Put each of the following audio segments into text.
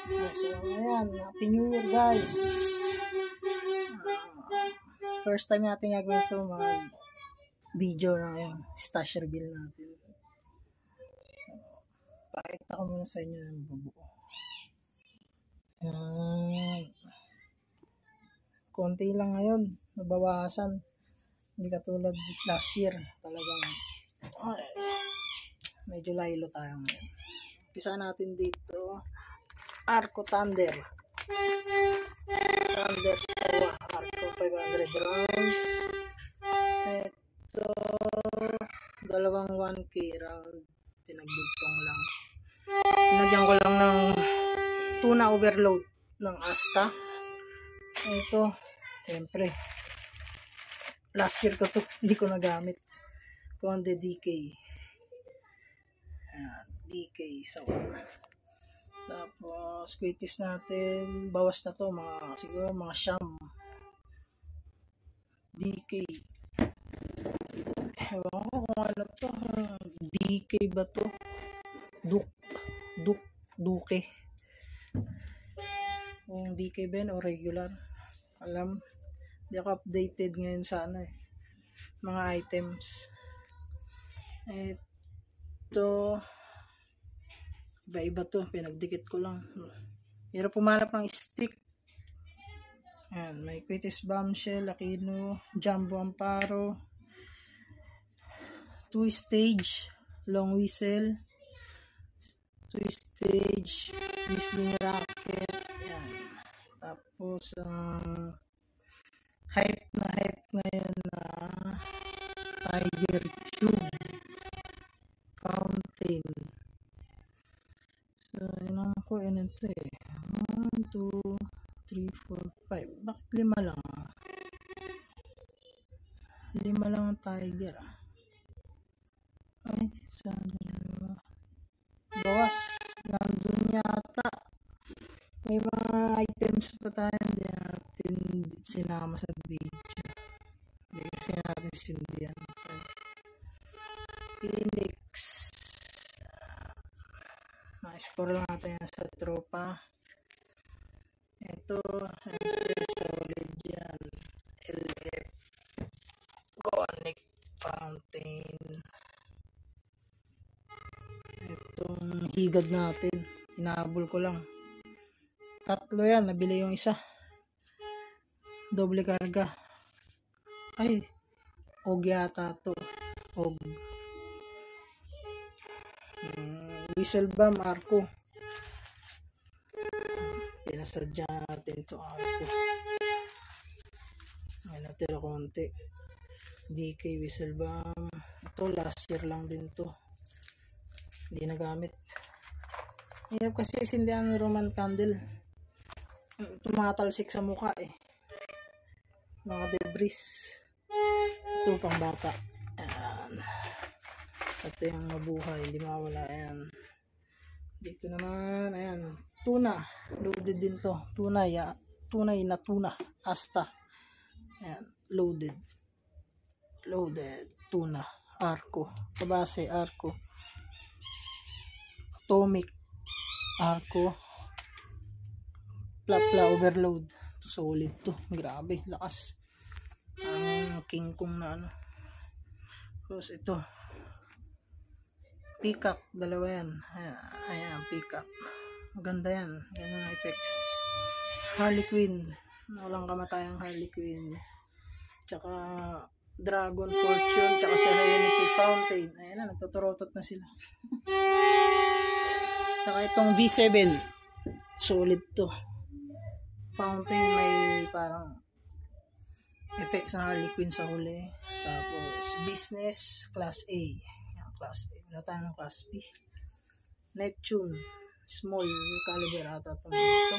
So, ayan. Happy New Year, guys. First time natin gagawin ito, mag-video na yung stash reveal natin. Pakita ko muna sa inyo yung bubuo. Konti lang ngayon. Nabawasan. Hindi katulad last year. Talagang medyo laylo tayo ngayon. Umpisa natin dito. Arco Thunder. Thunder Sawa. Arco 500 grams. Ito, dalawang 1K round. Pinagbugtong lang. Pinagyan ko lang ng tuna overload ng Asta. Ito, siyempre, last year ko to, hindi ko nagamit. Conde DK. Ayan, DK Sawa. Tapos, kwitis natin, bawas na to, siguro mga siyam. DK. Ewan ko kung ano to, DK ba to? Duke. Kung DK ba yun o regular. Alam, hindi ako updated ngayon sa mga items. Ito, iba-iba to, pinagdikit ko lang. Hirap pumanap ng stick. Ayan, may Quitis Bombshell, Aquino, Jumbo Amparo, 2-stage, Long Whistle, 2-stage, Whistling Rocket. Ayan. Tapos, hype ngayon na Tiger Tube Fountain. So, yun ko, ito 1, 2, 3, 4, 5. Bakit 5 lang? 5 lang ang tiger. Ay, sana bawas. Nandun yata. May mga items pa tayo hindi natin sinama sa video. Hindi kasi natin sindihan. So, Phoenix. Na-score lang natin yan sa tropa. Ito, solid yan. LF Gonic Fountain. Itong higad natin, inaabol ko lang. 3 yan, nabili yung isa. Doble karga. Ay, og yata to. Og. Whistle Bomb Arco. Pinasadya natin to Arco. May natira konti. DK Whistle Bomb. Ito last year lang din to. Hindi nagamit. Hirap kasi sindihan ng Roman candle. Tumatalsik sa mukha mga debris. Ito pang bata. Ayan. Ito yung mabuhay, hindi mawala. Ayan. Dito naman, ayan, tuna. Loaded din to. Tunay na tuna. Asta. Ayan, loaded. Tuna. Arco. Tabase, Arco. Atomic. Arco. Plapla overload. Ito solid to. Grabe, lakas. Ang King Kong na Tapos ito. Peacock, 2 yan. Ayan, Peacock. Maganda yan. Yan ang effects. Harley Quinn. Walang kamatayang Harley Quinn. Tsaka Dragon Fortune. Tsaka Serenity Fountain. Ayan na, nagtuturotot na sila. Tsaka itong V7. Solid to. Fountain may parang effects ng Harley Quinn sa huli. Tapos business class A. Yan, class A. Wala tayo ng class B. Neptune. Small caliber ata ito.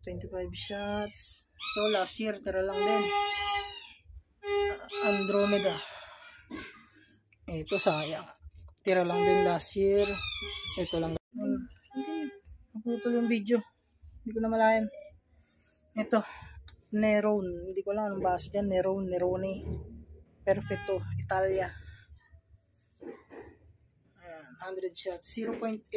25 shots. Ito last year. Tara lang din. Andromeda. Ito sayang. Tira lang din last year. Ito lang. Naputol yung video. Hindi ko na malayan. Ito, Nerone. Hindi ko lang anong baso dyan. Nerone. Perfetto. Italia. 100 shots. 0.8